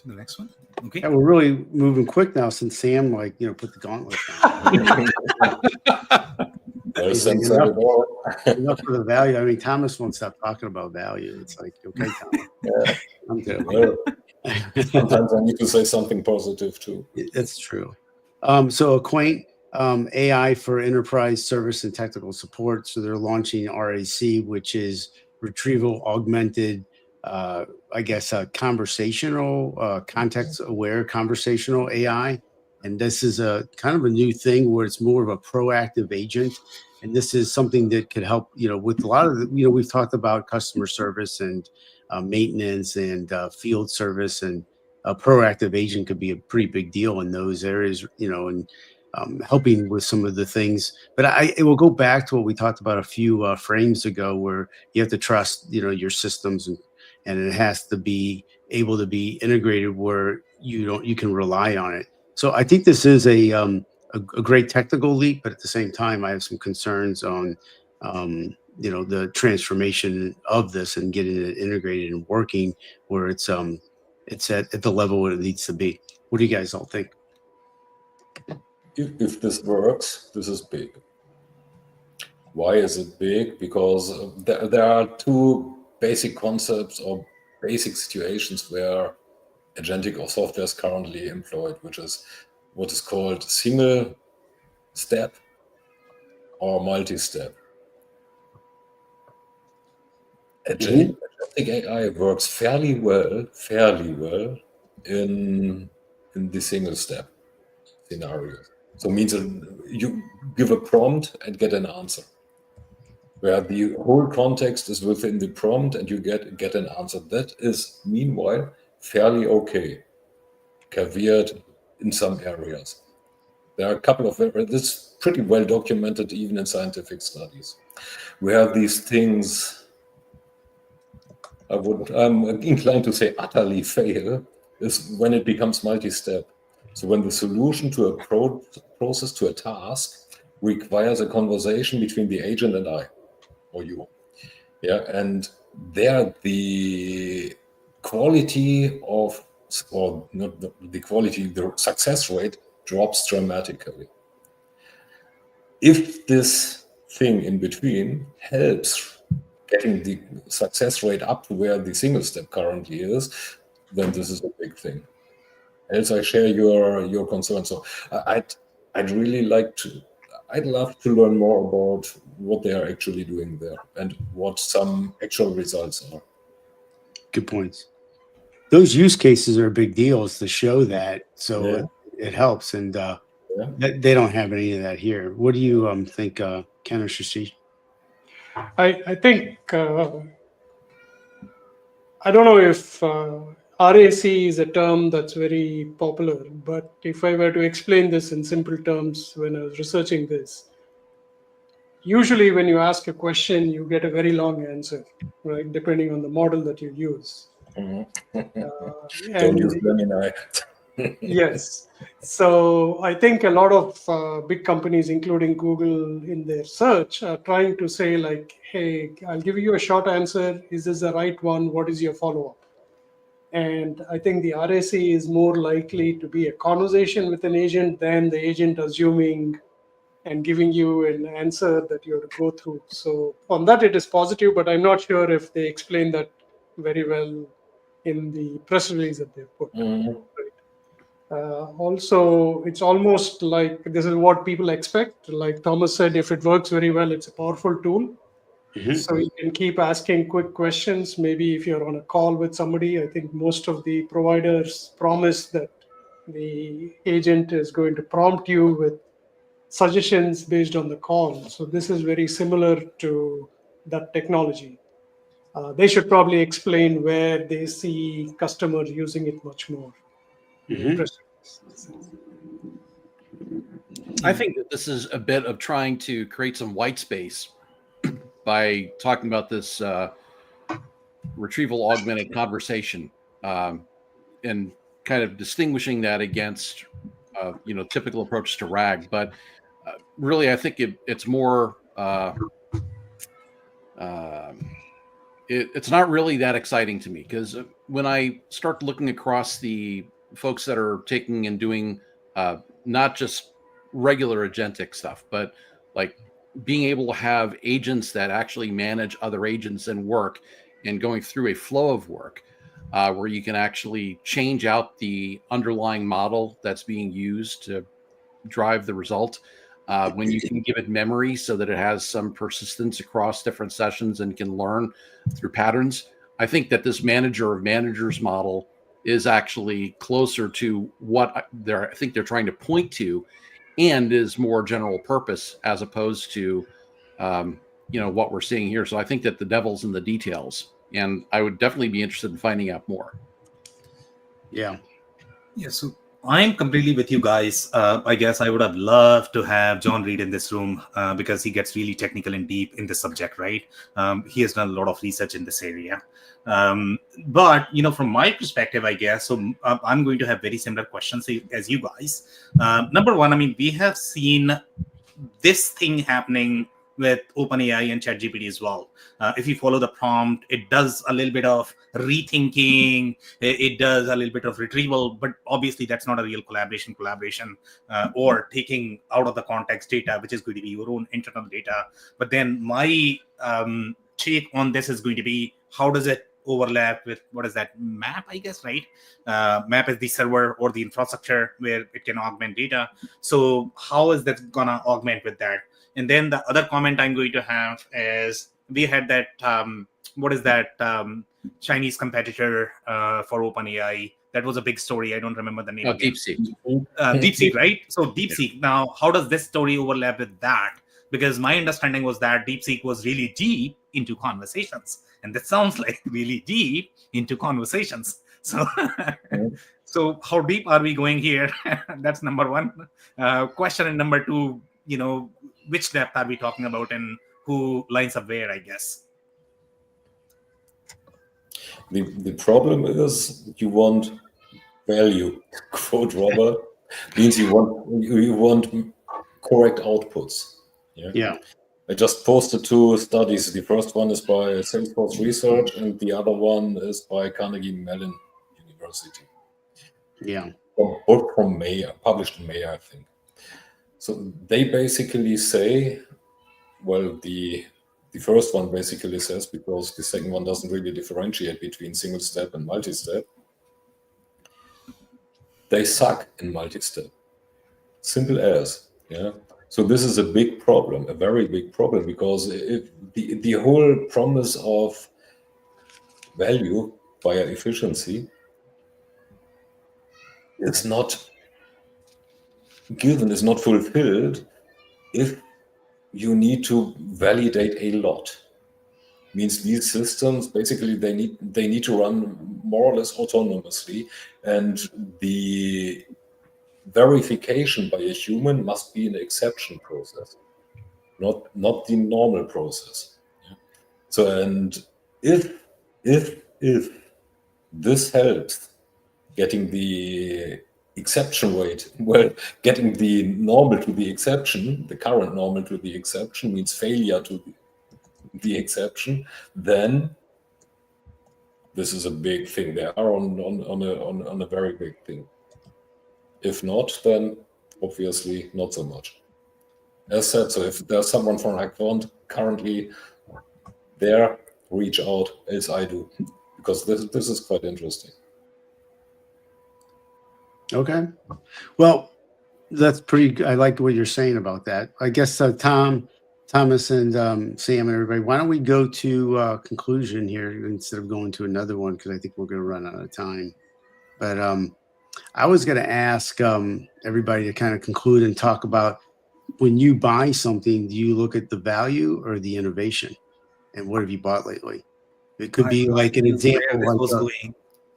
the next one. Okay. Yeah, we're really moving quick now since Sam, put the gauntlet down. Enough for the value. I mean, Thomas won't stop talking about value. It's like, okay, Thomas. Yeah. I'm good. Sometimes I need to say something positive too. That's true. So Aquant, AI for enterprise service and technical support. So they're launching RAC, which is Retrieval-Augmented, I guess, conversational, context-aware conversational AI. And this is a kind of a new thing where it's more of a proactive agent. And this is something that could help, with a lot of we've talked about customer service and maintenance and field service, and a proactive agent could be a pretty big deal in those areas, and helping with some of the things. But it will go back to what we talked about a few frames ago, where you have to trust, your systems, and it has to be able to be integrated where you can rely on it. So I think this is a great technical leap, but at the same time, I have some concerns on, the transformation of this and getting it integrated and working where it's at the level where it needs to be. What do you guys all think? If this works, this is big. Why is it big? Because there are two basic concepts or basic situations where agentic or software is currently employed, which is what is called single step or multi-step. Agentic AI works fairly well in the single step scenarios. So it means you give a prompt and get an answer, where the whole context is within the prompt and you get an answer. That is, meanwhile, fairly okay, caveat in some areas. There are a couple of areas, this is pretty well documented even in scientific studies, where these things, I'm inclined to say utterly fail, is when it becomes multi-step. So when the solution to a process, to a task, requires a conversation between the agent and I, or you. Yeah, and there the quality of, or not the quality, the success rate drops dramatically. If this thing in between helps getting the success rate up to where the single step currently is, then this is a big thing. Else I share your concern. So I'd really I'd love to learn more about what they are actually doing there and what some actual results are. Good points. Those use cases are big deals to show that. So it helps. And they don't have any of that here. What do you think, Ken or Shashi? I think I don't know if RAC is a term that's very popular, but if I were to explain this in simple terms when I was researching this, usually when you ask a question, you get a very long answer, right? Depending on the model that you use. Don't use Gemini. Yes. So I think a lot of big companies, including Google, in their search are trying to say like, hey, I'll give you a short answer. Is this the right one? What is your follow-up? And I think the RAC is more likely to be a conversation with an agent than the agent assuming and giving you an answer that you have to go through. So on that, it is positive, but I'm not sure if they explain that very well in the press release that they put. Also, it's almost like this is what people expect. Like Thomas said, if it works very well, it's a powerful tool. So you can keep asking quick questions. Maybe if you're on a call with somebody, I think most of the providers promise that the agent is going to prompt you with suggestions based on the call. So this is very similar to that technology. They should probably explain where they see customers using it much more. I think that this is a bit of trying to create some white space by talking about this retrieval augmented conversation and kind of distinguishing that against typical approach to RAG. But really, I think it's more it's not really that exciting to me, because when I start looking across the folks that are taking and doing not just regular agentic stuff, but like being able to have agents that actually manage other agents and work, and going through a flow of work where you can actually change out the underlying model that's being used to drive the result. when you can give it memory so that it has some persistence across different sessions and can learn through patterns. I think that this manager of managers model is actually closer to what I think they're trying to point to, and is more general purpose as opposed to what we're seeing here. So I think that the devil's in the details, and I would definitely be interested in finding out more. Yeah. Yeah, so I'm completely with you guys. I guess I would have loved to have John Reed in this room because he gets really technical and deep in this subject, right? He has done a lot of research in this area. But, from my perspective, I guess, so I'm going to have very similar questions as you guys. Number one, we have seen this thing happening with OpenAI and ChatGPT as well. If you follow the prompt, it does a little bit of rethinking, it does a little bit of retrieval, but obviously that's not a real collaboration, or taking out of the context data, which is going to be your own internal data. But then my take on this is going to be, how does it overlap with, what is that, map, I guess, right? Map is the server or the infrastructure where it can augment data. So how is that gonna augment with that? And then the other comment I'm going to have is, we had that, Chinese competitor for OpenAI. That was a big story. I don't remember the name. DeepSeek. DeepSeek, right? So DeepSeek. Now, how does this story overlap with that? Because my understanding was that DeepSeek was really deep into conversations. And that sounds like really deep into conversations. So, so how deep are we going here? That's number one question. And number two, which depth are we talking about and who lines up where, I guess? The problem is you want value. Quote Robert means you want correct outputs. Yeah. I just posted 2 studies. The first one is by Salesforce Research, and the other one is by Carnegie Mellon University. Yeah. Both from May, published in May, I think. So they basically say, well, the first one basically says, because the second one doesn't really differentiate between single step and multi-step, they suck in multi-step. Simple as, yeah. So this is a big problem, a very big problem, because if the whole promise of value via efficiency is not given, is not fulfilled, if you need to validate a lot. Means these systems basically they need to run more or less autonomously, and the verification by a human must be an exception process, not the normal process. Yeah. So, and if this helps getting the exception rate, well, getting the normal to the exception, the current normal to the exception means failure to the exception, then this is a big thing. They are on a very big thing. If not, then obviously not so much. As said, so if there's someone from Aquant currently there, reach out as I do, because this is quite interesting. Okay. Well, that's pretty. I like what you're saying about that. I guess Thomas and Sam and everybody, why don't we go to conclusion here instead of going to another one, because I think we're going to run out of time. But I was going to ask everybody to kind of conclude and talk about, when you buy something, do you look at the value or the innovation? And what have you bought lately? It could be like an example.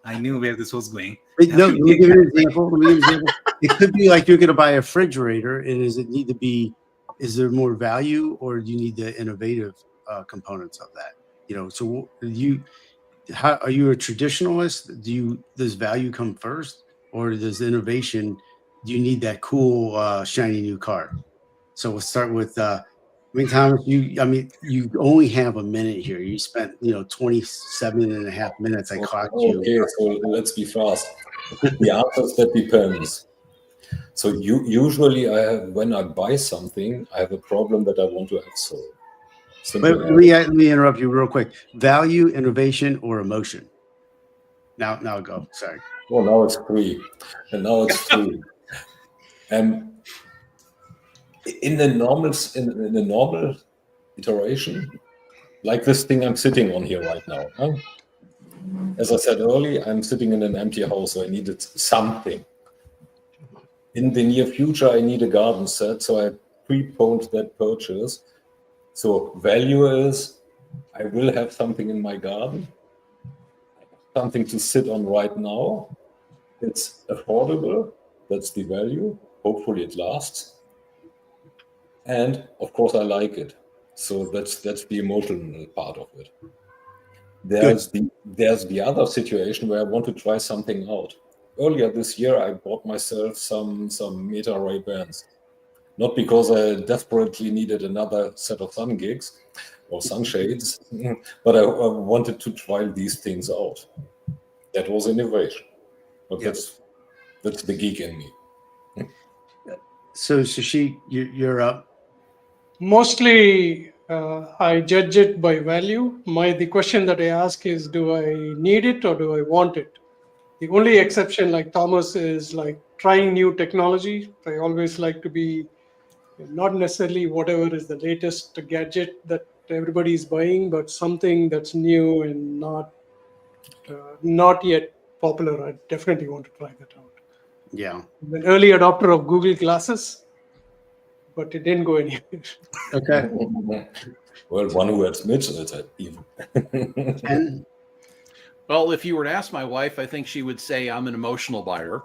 I knew where this was going. No, let me give you an example. It could be like you're going to buy a refrigerator, and is there more value, or do you need the innovative components of that? So are you a traditionalist? Does value come first, or does innovation? Do you need that cool shiny new car? So we'll start with. Thomas, you only have a minute here. You spent 27 and a half minutes. I caught you. Okay, so let's be fast. The answer is that depends. So usually when I buy something, I have a problem that I want to have solved. Let me interrupt you real quick. Value, innovation, or emotion? Now go. Sorry. Well, now it's 3. And now it's 3. in the normal iteration, like this thing I'm sitting on here right now. Huh? As I said earlier, I'm sitting in an empty house, so I needed something. In the near future, I need a garden set, so I preponed that purchase. So value is, I will have something in my garden, something to sit on right now. It's affordable, that's the value. Hopefully it lasts. And of course I like it. So that's the emotional part of it. There's the other situation where I want to try something out. Earlier this year, I bought myself some Meta Ray-Bans. Not because I desperately needed another set of sun gigs or sunshades, but I wanted to try these things out. That was innovation. But that's the geek in me. So Shashi, you're up. Mostly, I judge it by value. The question that I ask is, do I need it or do I want it? The only exception, like Thomas, is like trying new technology. I always like to be not necessarily whatever is the latest gadget that everybody is buying, but something that's new and not yet popular. I definitely want to try that out. Yeah. I'm an early adopter of Google Glasses, but it didn't go anywhere. Okay. Well, one who admits it even. And Well, if you were to ask my wife, I think she would say I'm an emotional buyer.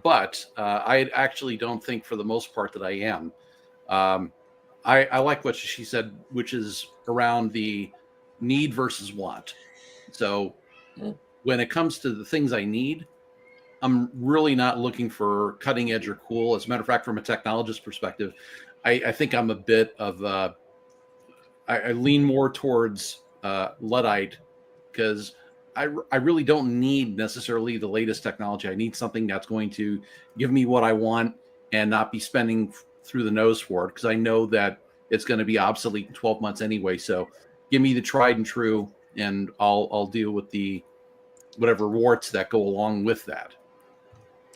But I actually don't think for the most part that I am. I like what she said, which is around the need versus want. So when it comes to the things I need, I'm really not looking for cutting edge or cool. As a matter of fact, from a technologist perspective, I think I'm a bit of I lean more towards Luddite, because I really don't need necessarily the latest technology. I need something that's going to give me what I want and not be spending through the nose for it, because I know that it's going to be obsolete in 12 months anyway. So give me the tried and true, and I'll deal with the whatever warts that go along with that.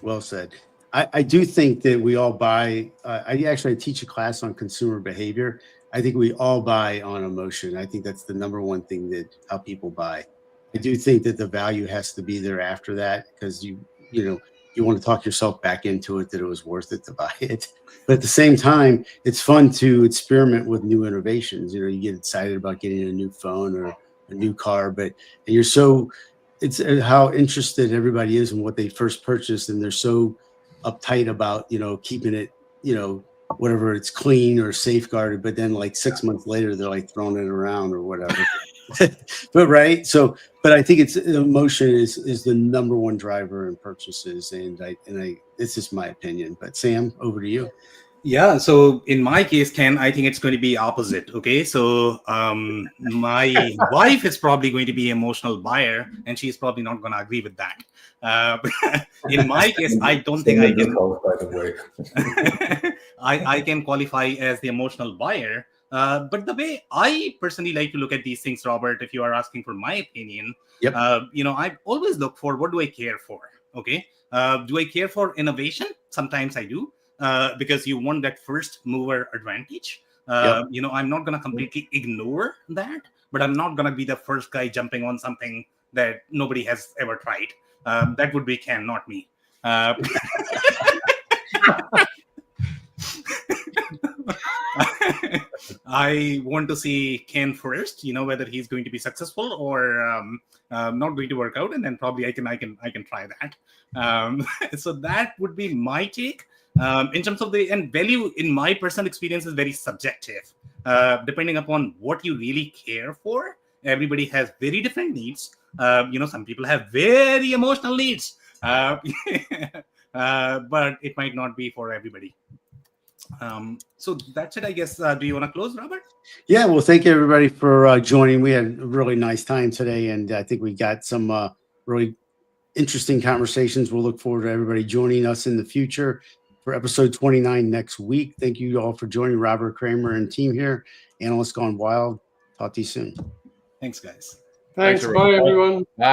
well said. I do think that we all buy. I teach a class on consumer behavior. I think we all buy on emotion. I think that's the number one thing that how people buy. I do think that the value has to be there after that, because you want to talk yourself back into it, that it was worth it to buy it. But at the same time, it's fun to experiment with new innovations. You get excited about getting a new phone or a new car, but it's how interested everybody is in what they first purchased, and they're so uptight about keeping it whatever, it's clean or safeguarded, but then like 6 months later they're like throwing it around or whatever. But I think it's emotion is the number one driver in purchases, and I this is my opinion. But Sam, over to you. Yeah, so in my case, Ken, I think it's going to be opposite. Okay, so my wife is probably going to be an emotional buyer, and she's probably not going to agree with that. In my case, I don't think I can. By the way, I can qualify as the emotional buyer. But the way I personally like to look at these things, Robert, if you are asking for my opinion, Yep. I always look for, what do I care for? Okay, do I care for innovation? Sometimes I do. Because you want that first mover advantage. I'm not going to completely ignore that, but I'm not going to be the first guy jumping on something that nobody has ever tried. That would be Ken, not me. I want to see Ken first, whether he's going to be successful or not going to work out, and then probably I can try that. So that would be my take. In terms of and value, in my personal experience, is very subjective. Depending upon what you really care for, everybody has very different needs. Some people have very emotional needs, but it might not be for everybody. So that's it, I guess. Do you want to close, Robert? Yeah, well, thank you everybody for joining. We had a really nice time today, and I think we got some really interesting conversations. We'll look forward to everybody joining us in the future for episode 29 next week. Thank you all for joining. Robert Kramer and team here. Analysts Gone Wild. Talk to you soon. Thanks, guys. Thanks. everyone. Bye, everyone. Bye.